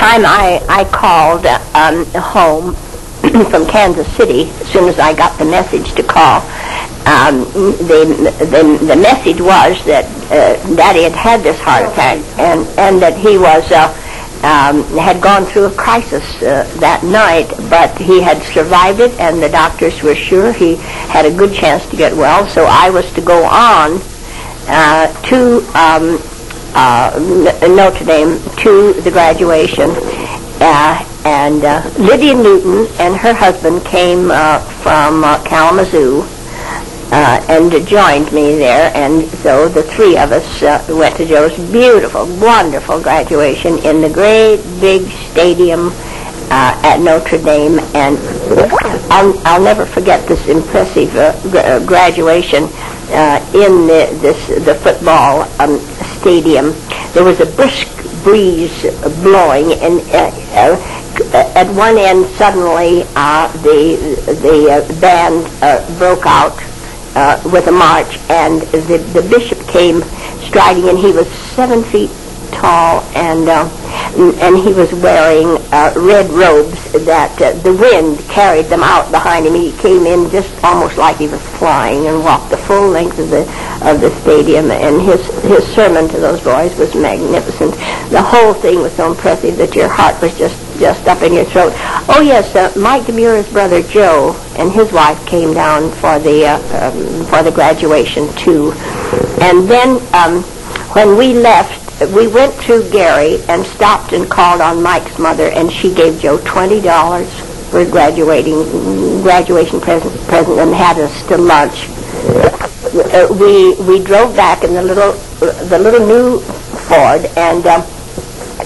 Time I called home from Kansas City as soon as I got the message to call. The message was that Daddy had this heart attack and that he was had gone through a crisis that night, but he had survived it, and the doctors were sure he had a good chance to get well. So I was to go on to Notre Dame to the graduation, and Lydia Newton and her husband came from Kalamazoo and joined me there, and so the three of us went to Joe's beautiful, wonderful graduation in the great big stadium at Notre Dame. And I'll never forget this impressive graduation in the football stadium. There was a brisk breeze blowing, and at one end suddenly the band broke out with a march, and the bishop came striding, and he was 7 feet tall, and he was wearing red robes that the wind carried them out behind him. He came in just almost like he was flying and walked the full length of the stadium, and his sermon to those boys was magnificent. The whole thing was so impressive that your heart was just up in your throat. Oh yes, Mike DeMura's brother Joe and his wife came down for the graduation too. And then when we left, we went through Gary and stopped and called on Mike's mother, and she gave Joe $20 for graduation present and had us to lunch. We drove back in the little new Ford, and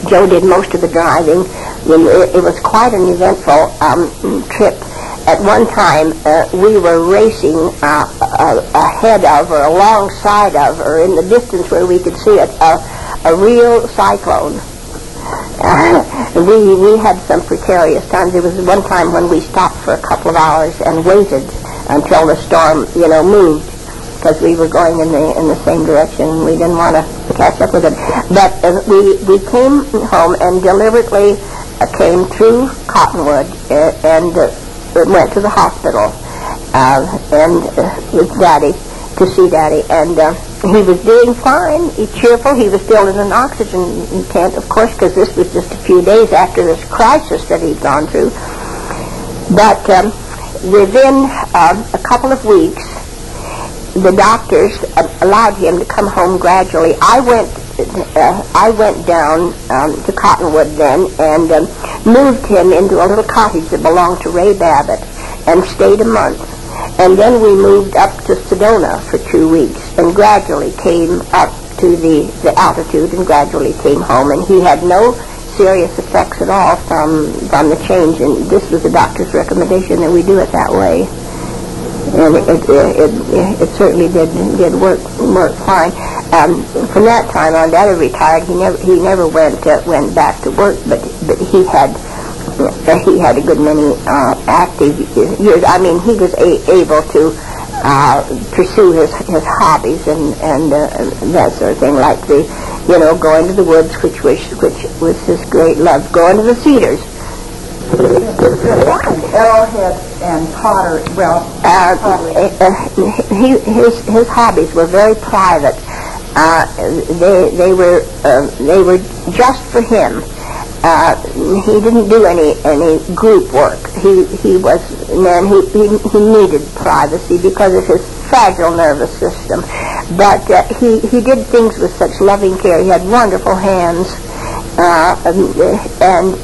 Joe did most of the driving. It was quite an eventful trip. At one time, we were racing ahead of, or alongside of, or in the distance where we could see it, a real cyclone. We had some precarious times. There was one time when we stopped for a couple of hours and waited until the storm, moved, because we were going in the same direction. We didn't want to catch up with it. But we came home and deliberately came through Cottonwood and went to the hospital and with Daddy, to see Daddy, and he was doing fine, cheerful. He was still in an oxygen tent, of course, because this was just a few days after this crisis that he'd gone through. But within a couple of weeks, the doctors allowed him to come home gradually. I went down to Cottonwood then and moved him into a little cottage that belonged to Ray Babbitt and stayed a month. And then we moved up to Sedona for 2 weeks and gradually came up to the altitude and gradually came home. And he had no serious effects at all from the change. And this was the doctor's recommendation that we do it that way. And it certainly did work fine. From that time on, Daddy retired. He never went back to work, but he had a good many active years. I mean, he was able to pursue his hobbies and that sort of thing, like going to the woods, which was his great love, going to the Cedars. Arrowhead and Potter. Well, his hobbies were very private. They were just for him. He didn't do any group work. He needed privacy because of his fragile nervous system. But he did things with such loving care. He had wonderful hands, and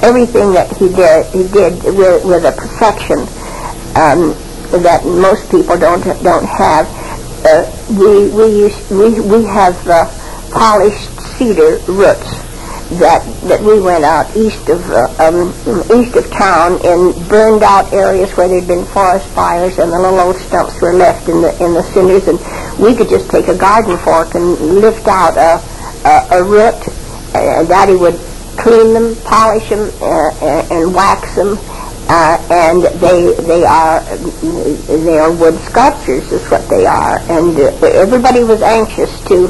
everything that he did with a perfection that most people don't have. We have polished cedar roots that we went out east of town in burned out areas where there'd been forest fires, and the little old stumps were left in the cinders, and we could just take a garden fork and lift out a root. Daddy would clean them, polish them, and wax them, and they are wood sculptures, is what they are. And everybody was anxious to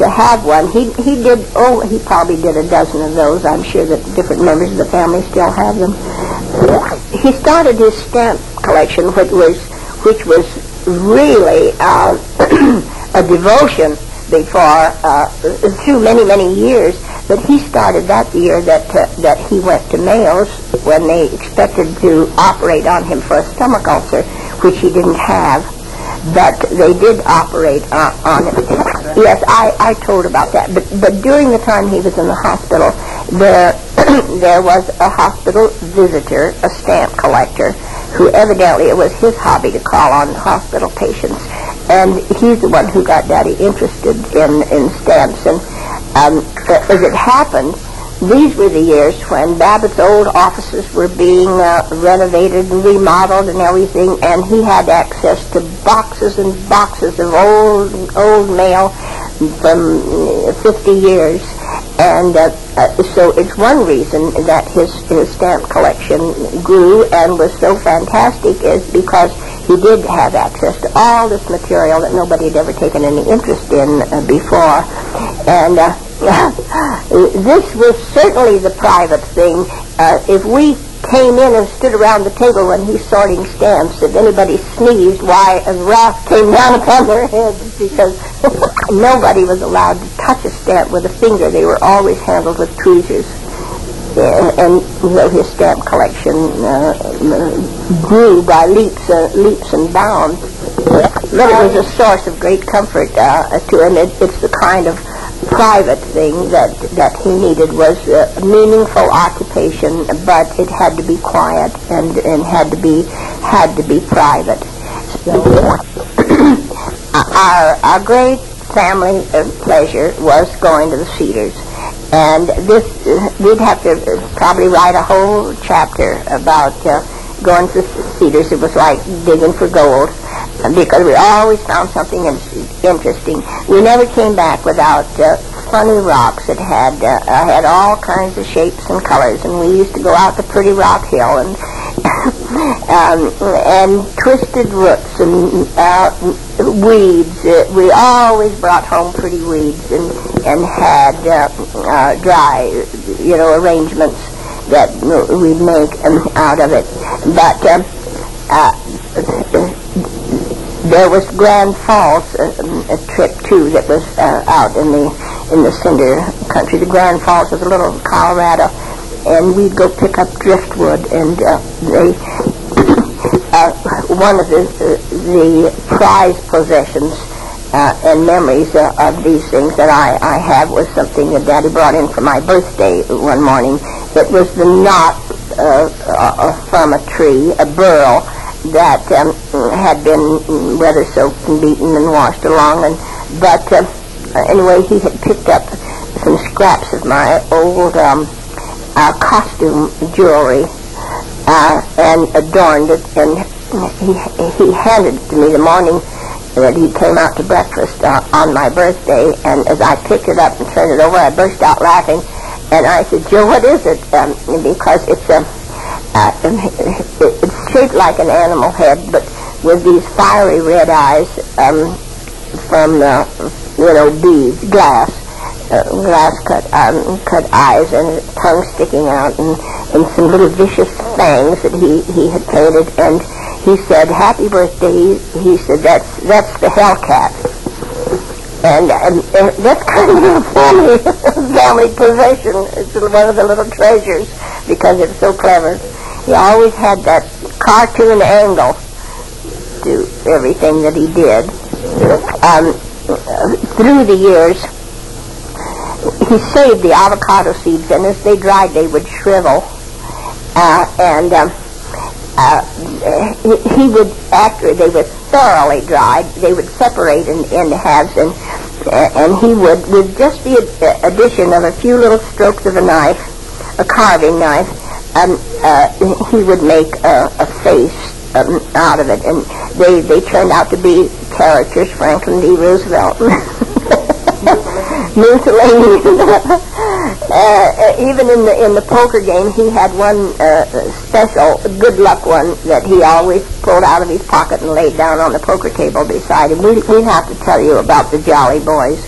have one. He probably did a dozen of those. I'm sure that different members of the family still have them. He started his stamp collection, which was really a devotion before through many years. But he started that the year that he went to Mayo's when they expected to operate on him for a stomach ulcer, which he didn't have. But they did operate on him. Yes, I told about that. But during the time he was in the hospital, there was a hospital visitor, a stamp collector, who evidently it was his hobby to call on hospital patients. And he's the one who got Daddy interested in stamps. And as it happened, these were the years when Babbitt's old offices were being renovated and remodeled and everything, and he had access to boxes and boxes of old mail from 50 years. And so it's one reason that his stamp collection grew and was so fantastic is because he did have access to all this material that nobody had ever taken any interest in before. And this was certainly the private thing. If we came in and stood around the table when he's sorting stamps, if anybody sneezed, why, a wrath came down upon their heads, because nobody was allowed to touch a stamp with a finger. They were always handled with tweezers. And so his stamp collection grew by leaps and bounds. But it was a source of great comfort to him. It's the kind of private thing that he needed, was a meaningful occupation, but it had to be quiet and had to be private. So our great family pleasure was going to the Cedars. And this, we'd have to probably write a whole chapter about going to the Cedars. It was like digging for gold, because we always found something interesting. We never came back without funny rocks that had all kinds of shapes and colors. And we used to go out to Pretty Rock Hill and twisted roots and weeds. We always brought home pretty weeds and had dry, arrangements that we'd make out of it. But there was Grand Falls, a trip too that was out in the Cinder country. The Grand Falls was a little Colorado, and we'd go pick up driftwood, and one of the prized possessions and memories of these things that I have was something that Daddy brought in for my birthday one morning. It was the knot from a tree, a burl, that had been weather soaked and beaten and washed along. But anyway, he had picked up some scraps of my old costume jewelry and adorned it, and he handed it to me the morning that he came out to breakfast on my birthday. And as I picked it up and turned it over, I burst out laughing, and I said, "Joe, what is it?" Because it's shaped like an animal head, but with these fiery red eyes from beads, glass cut eyes, and tongue sticking out, and some little vicious fangs that he had painted. And he said, "Happy birthday." He said, "That's the Hellcat." And that's kind of a family possession. It's one of the little treasures because it's so clever. He always had that cartoon angle to everything that he did. Through the years, he saved the avocado seeds, and as they dried, they would shrivel. He would, after they were thoroughly dried, they would separate into halves, and he would, with just the addition of a few little strokes of a knife, a carving knife, he would make a face out of it, and they turned out to be characters: Franklin D. Roosevelt, Mussolini. Even in the poker game, he had one special good luck one that he always pulled out of his pocket and laid down on the poker table beside him. We'd have to tell you about the Jolly Boys.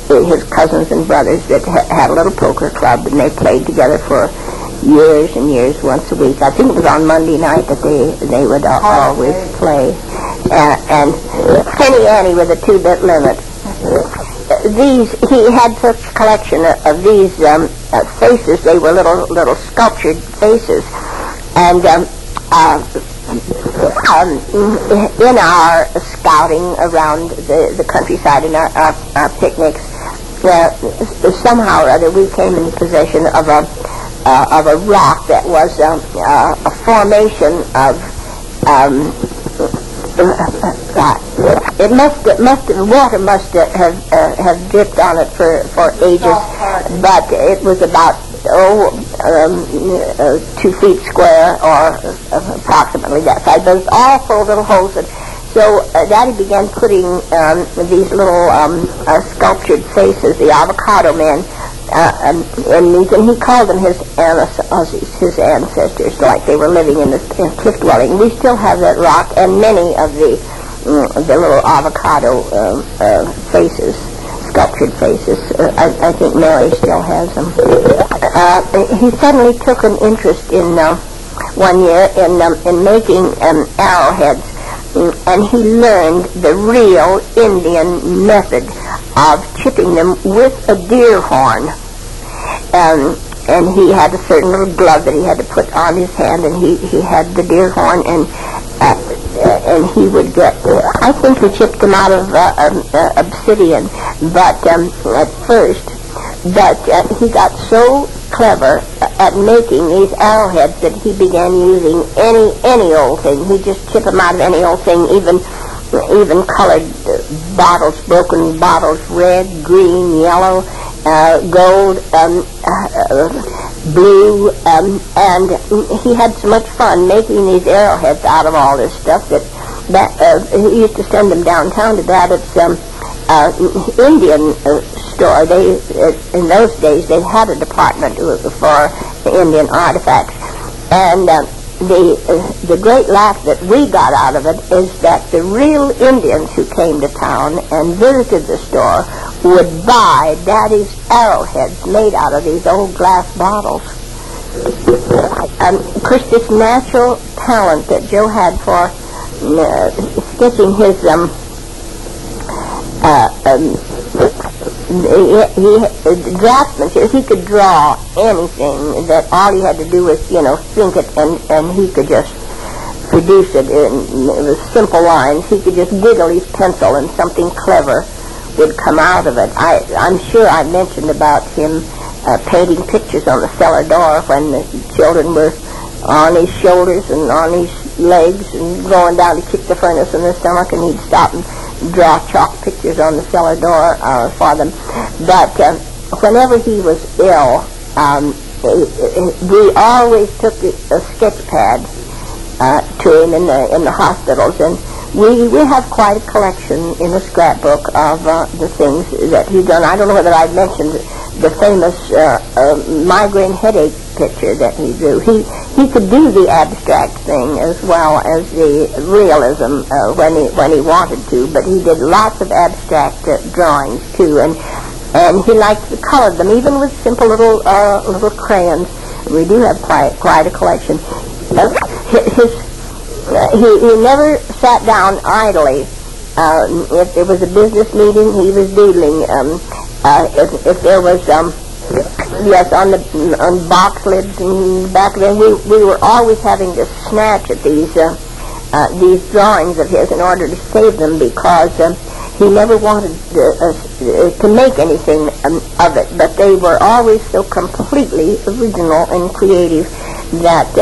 his cousins and brothers that had a little poker club, and they played together for years and years, once a week. I think it was on Monday night that they would always play. And Penny Annie with a 2-bit limit. He had such a collection of these faces. They were little sculptured faces, and in our scouting around the countryside and our picnics, somehow or other we came in possession of a rock that was a formation of water must have dripped on it for ages, but it was about 2 feet square, or approximately that size. But it's all full of little holes. And so Daddy began putting these little sculptured faces, the avocado men, in these, and he called them his ancestors, like they were living in cliff dwelling. We still have that rock and many of the little avocado faces, sculptured faces. I think Mary still has them. He suddenly took an interest in one year in making arrowheads, and he learned the real Indian method of chipping them with a deer horn. And he had a certain little glove that he had to put on his hand, and he had the deer horn, and he would get, I think he chipped them out of obsidian, but at first, but he got so clever at making these arrowheads that he began using any old thing. He'd just chip them out of any old thing, even colored bottles, broken bottles, red, green, yellow, gold, blue, and he had so much fun making these arrowheads out of all this stuff that he used to send them downtown to Babbitt's Indian store. In those days they had a department for Indian artifacts, and the great laugh that we got out of it is that the real Indians who came to town and visited the store would buy Daddy's arrowheads made out of these old glass bottles. Of course, this natural talent that Joe had for sketching his draftsmanship, he could draw anything. That all he had to do was, think it, and he could just produce it. And it was simple lines. He could just wiggle his pencil, and something clever would come out of it. I'm sure I mentioned about him painting pictures on the cellar door when the children were on his shoulders and on his legs and going down to kick the furnace in the stomach, and he'd stop and draw chalk pictures on the cellar door for them. But whenever he was ill, we always took a sketch pad to him in the hospitals, and we have quite a collection in a scrapbook of the things that he'd done. I don't know whether I mentioned the famous migraine headache picture that he drew. He could do the abstract thing as well as the realism when he wanted to, but he did lots of abstract drawings too, and he liked to color them, even with simple little crayons. We do have quite a collection. He never sat down idly. If there was a business meeting, he was doodling. If there was, yes, on box lids and back of them, we were always having to snatch at these drawings of his in order to save them, because he never wanted to make anything of it. But they were always so completely original and creative that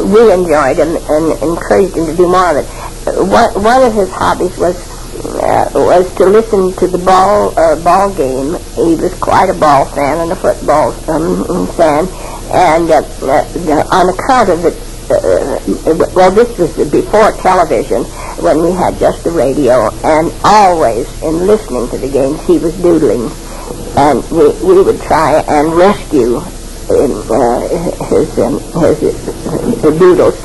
we enjoyed and encouraged him to do more of it. One of his hobbies was to listen to the ball game. He was quite a ball fan and a football fan, and on account of it, well, this was before television, when we had just the radio, and always in listening to the games he was doodling, and we would try and rescue his doodles.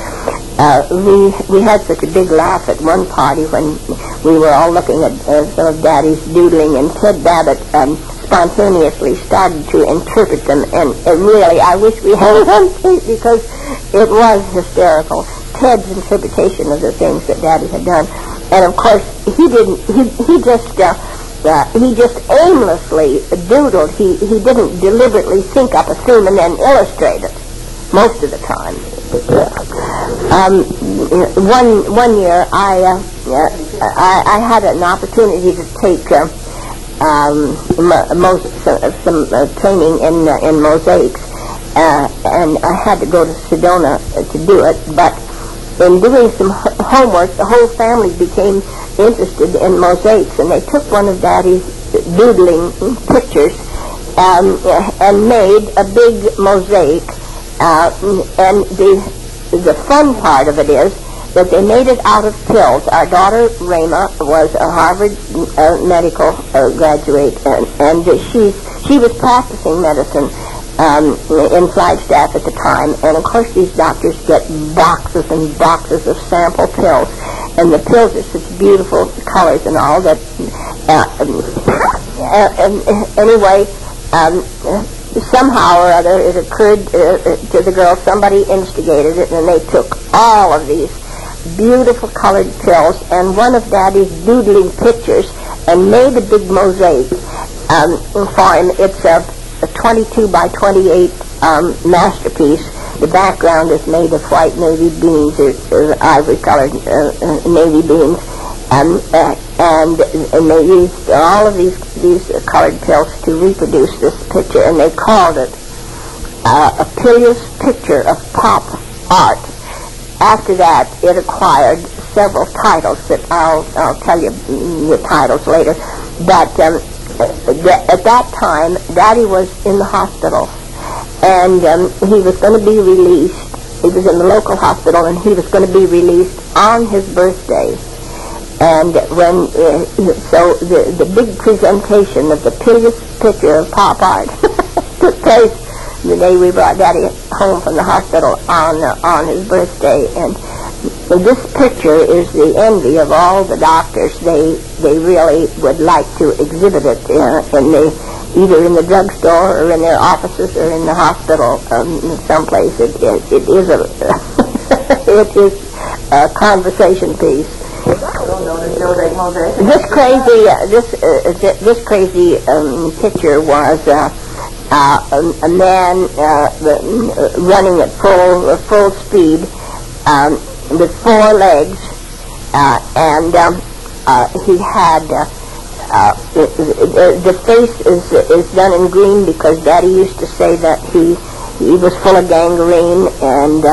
we had such a big laugh at one party when we were all looking at some of Daddy's doodling, and Ted Babbitt spontaneously started to interpret them, and really, I wish we had it on tape because it was hysterical. Ted's interpretation of the things that Daddy had done, and of course he didn't. He just aimlessly doodled. He didn't deliberately think up a theme and then illustrate it most of the time. One year I had an opportunity to take some training in mosaics, and I had to go to Sedona to do it. But in doing some homework, the whole family became interested in mosaics, and they took one of Daddy's doodling pictures and made a big mosaic. And the fun part of it is that they made it out of pills. Our daughter, Rama, was a Harvard medical graduate, and she was practicing medicine in Flagstaff at the time. And, of course, these doctors get boxes and boxes of sample pills. And the pills are such beautiful colors and all that... anyway... somehow or other, it occurred to the girls, somebody instigated it, and they took all of these beautiful colored pills and one of Daddy's doodling pictures and made a big mosaic for him. It's a 22 by 28 masterpiece. The background is made of white navy beans, or ivory-colored navy beans. And they used all of these colored pills to reproduce this picture, and they called it a curious picture of pop art. After that, it acquired several titles that I'll tell you the titles later. But at that time, Daddy was in the hospital, and he was going to be released. He was in the local hospital, and he was going to be released on his birthday. And when, so the big presentation of the curious picture of pop art took place the day we brought Daddy home from the hospital on his birthday. And this picture is the envy of all the doctors. They really would like to exhibit it either in the drugstore or in their offices or in the hospital someplace. It is a conversation piece. This crazy picture was a man running at full speed with 4 legs, and he had the face is done in green because Daddy used to say that he was full of gangrene, and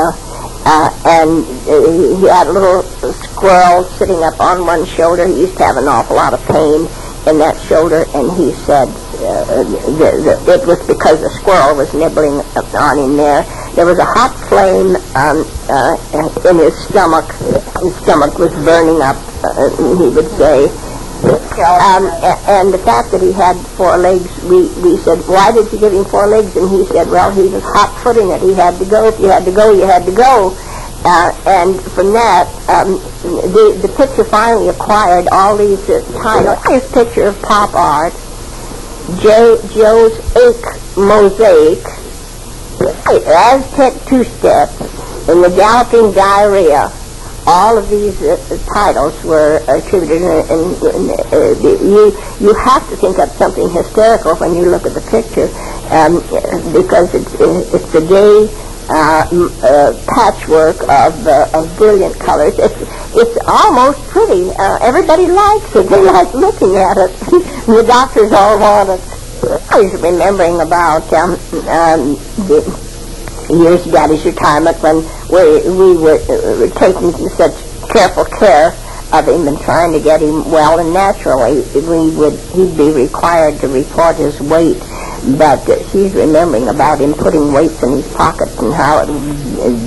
he had a little squirrel sitting up on one shoulder. He used to have an awful lot of pain in that shoulder, and he said it was because the squirrel was nibbling on him there. There was a hot flame in his stomach. His stomach was burning up, he would say. And the fact that he had 4 legs, we said, why did you give him 4 legs? And he said, well, he was hot-footing it. He had to go. If you had to go, you had to go. And from that, the picture finally acquired all these titles. This picture of pop art, Joe's Ink Mosaic, Aztec Two-Step, and the Galloping Diarrhea. All of these titles were attributed, and you have to think up something hysterical when you look at the picture, because it's a gay patchwork of brilliant colors. It's almost pretty. Everybody likes it. They like looking at it. The doctors all want it. I was remembering about the years of Daddy's retirement when we were taking such careful care of him and trying to get him well, and naturally he'd be required to report his weight. But she's remembering about him putting weights in his pockets and how it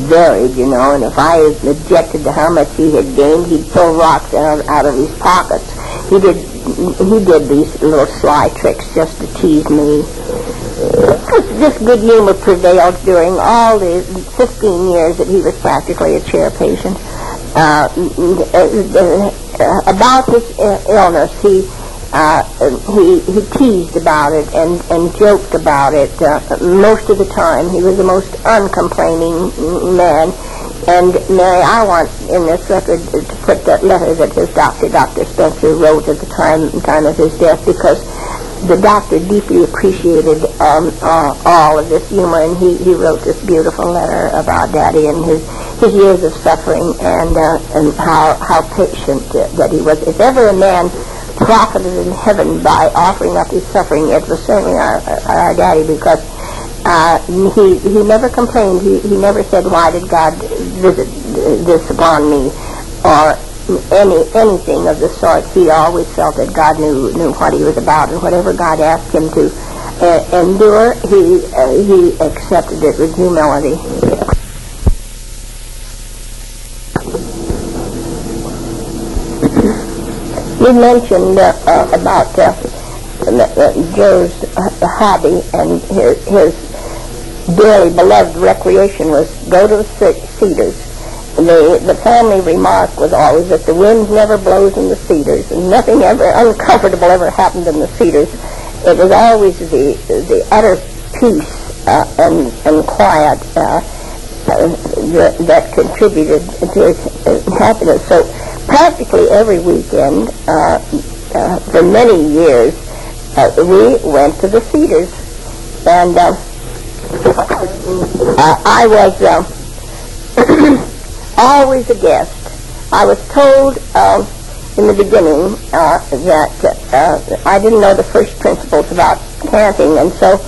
varied, you know, and if I objected to how much he had gained, he'd pull rocks out of his pockets. He did these little sly tricks just to tease me. This good humor prevailed during all the 15 years that he was practically a chair patient. About his illness, he teased about it and joked about it most of the time. He was the most uncomplaining man. And Mary, I want in this record to put that letter that his doctor, Dr. Spencer, wrote at the time of his death, because the doctor deeply appreciated all of this humor, and he wrote this beautiful letter about Daddy and his years of suffering and how patient that he was. If ever a man profited in heaven by offering up his suffering, it was certainly our Daddy, because he never complained. He never said, "Why did God visit this upon me?" or anything of the sort. He always felt that God knew what he was about, and whatever God asked him to endure, he accepted it with humility. You mentioned about Joe's hobby, and his dearly beloved recreation was go to the Cedars. The family remark was always that the wind never blows in the Cedars, and nothing ever uncomfortable ever happened in the Cedars. It was always the utter peace and quiet that contributed to his happiness. So practically every weekend for many years we went to the Cedars, and I was always a guest. I was told in the beginning that I didn't know the first principles about camping, and so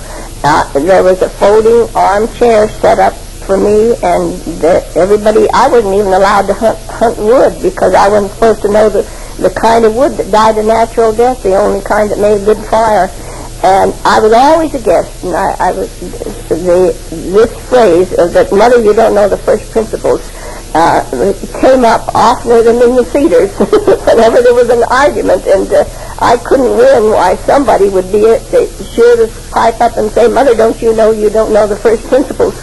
there was a folding armchair set up for me, and everybody, I wasn't even allowed to hunt wood, because I wasn't supposed to know the kind of wood that died a natural death, the only kind that made good fire. And I was always a guest, and I was this phrase that "Mother, you don't know the first principles" came up oftener than in the Cedars. Whenever there was an argument and I couldn't win, why somebody would be sure to pipe up and say, "Mother, don't you know you don't know the first principles?"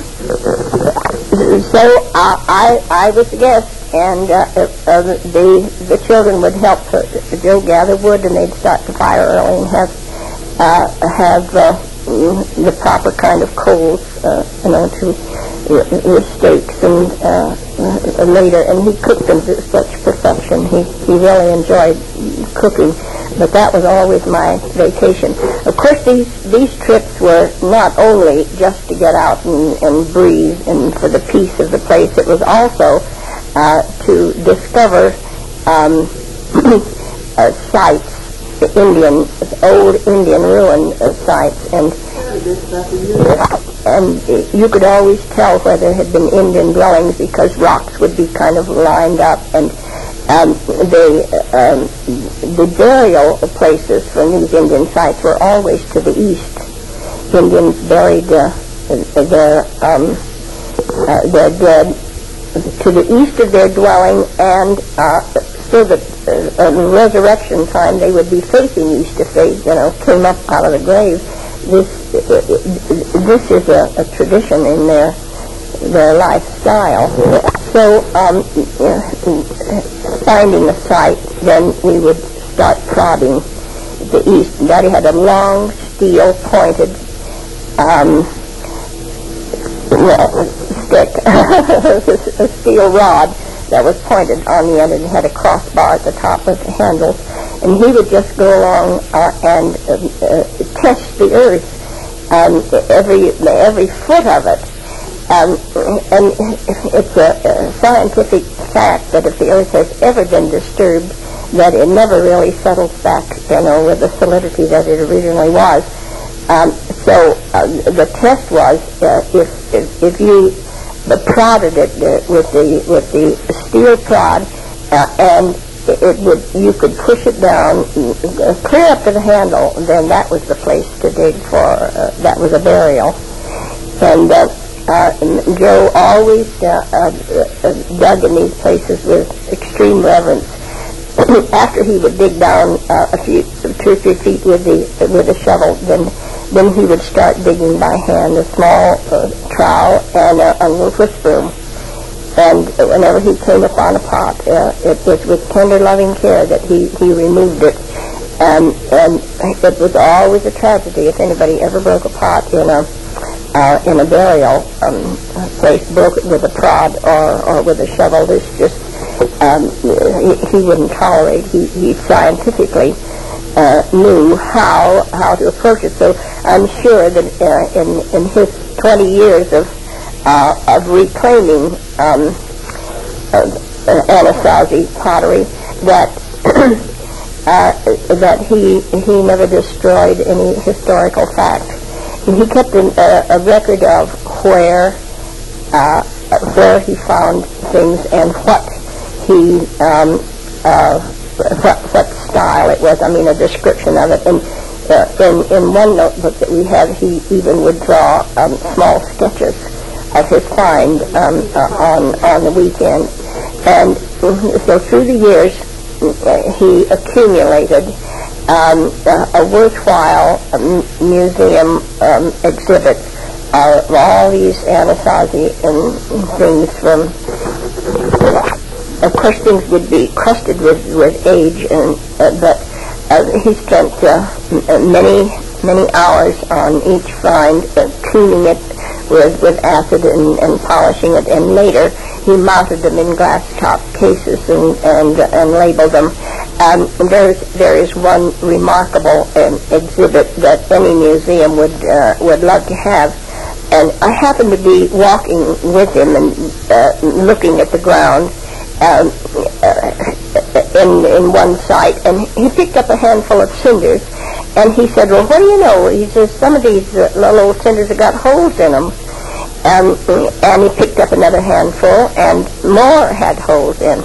So I was a guest, and the children would help Joe gather wood, and they'd start the fire early and have the proper kind of coals, with steaks and later, and he cooked them to such perfection. He really enjoyed cooking, but that was always my vacation. Of course, these trips were not only just to get out and breathe and for the peace of the place. It was also to discover sites, old Indian ruin sites, and you could always tell where there had been Indian dwellings, because rocks would be kind of lined up, and the burial places from these Indian sites were always to the east. Indians buried their dead to the east of their dwelling, and so that on resurrection time they would be facing east if they came up out of the grave. This is a tradition in their lifestyle. So finding a site, then we would start prodding the east. Daddy had a long steel pointed stick, a steel rod that was pointed on the end and had a crossbar at the top with the handles, and he would just go along and test the earth, every foot of it. And it's a scientific fact that if the earth has ever been disturbed, that it never really settles back, with the solidity that it originally was. So the test was if you prodded it with the steel prod, and you could push it down clear up to the handle, then that was the place to dig for. That was a burial. And Joe always dug in these places with extreme reverence. After he would dig down 2 or 3 feet with a shovel, then then he would start digging by hand a small trowel and a little whisk broom. And whenever he came upon a pot, it was with tender, loving care that he removed it. And it was always a tragedy if anybody ever broke a pot in a burial place, broke it with a prod or with a shovel. This just he wouldn't tolerate. He scientifically knew how to approach it. So I'm sure that in his 20 years of reclaiming Anasazi pottery, that he never destroyed any historical fact. He kept a record of where he found things and what what style it was. I mean, a description of it. And in one notebook that we have, he even would draw small sketches of his find on the weekend. And so through the years, he accumulated a worthwhile museum exhibit of all these Anasazi things from. Of course, things would be crusted with age, but he spent many hours on each find, cleaning it with acid and polishing it, and later he mounted them in glass-top cases and labeled them. There is one remarkable exhibit that any museum would love to have, and I happened to be walking with him and looking at the ground in one site, and he picked up a handful of cinders, and he said, "Well, what do you know?" He says, "Some of these little cinders have got holes in them." And he picked up another handful, and more had holes in.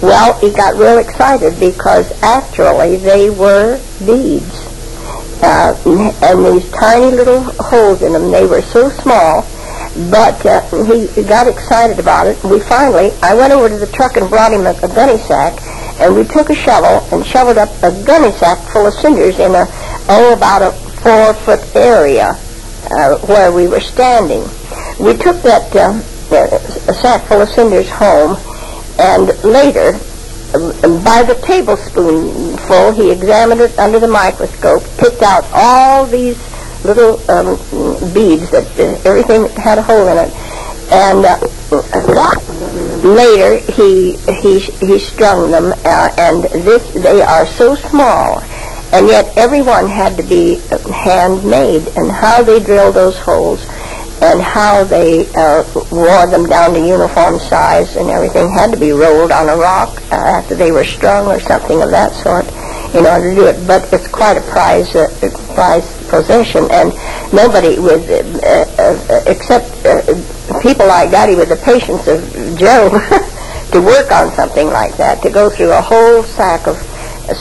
Well, he got real excited because actually they were beads. And these tiny little holes in them, they were so small, but he got excited about it. I went over to the truck and brought him a gunny sack, and we took a shovel and shoveled up a gunny sack full of cinders in about a 4-foot area where we were standing. We took that sack full of cinders home, and later, by the tablespoonful, he examined it under the microscope, picked out all these little beads that everything had a hole in it, and later he strung them, and they are so small, and yet everyone had to be handmade, and how they drilled those holes and how they wore them down to uniform size and everything had to be rolled on a rock after they were strung or something of that sort in order to do it. But it's quite a prized possession, and nobody with except people like Daddy with the patience of Joe to work on something like that, to go through a whole sack of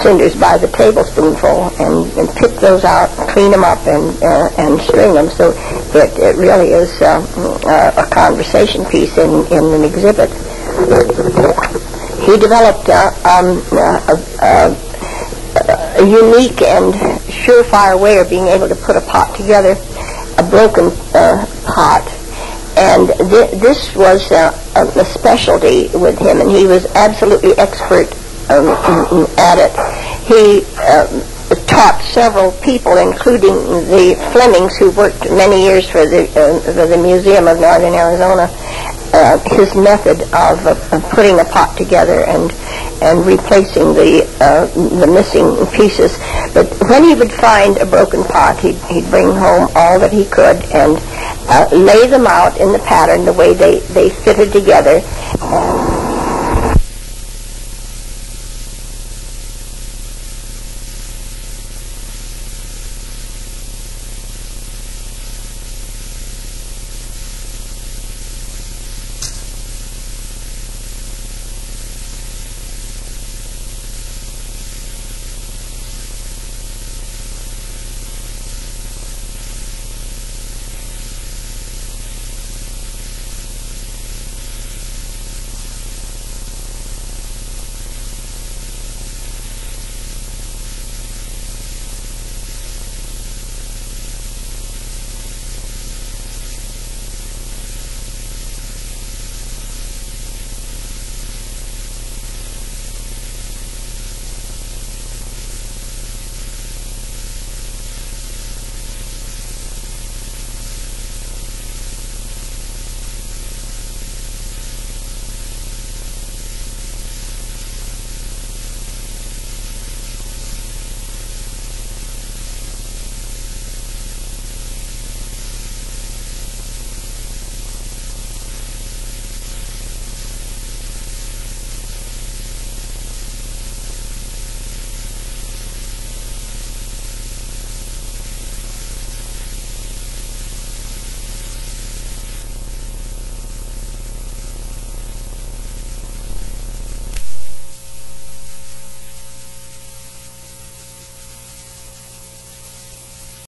cinders by the tablespoonful and pick those out, clean them up, and string them. So it really is a conversation piece in an exhibit. He developed a unique and surefire way of being able to put a pot together, a broken pot. And this was a specialty with him, and he was absolutely expert at it. He taught several people, including the Flemings, who worked many years for the Museum of Northern Arizona, his method of putting a pot together and replacing the missing pieces. But when he would find a broken pot, he'd bring home all that he could and lay them out in the pattern the way they fitted together.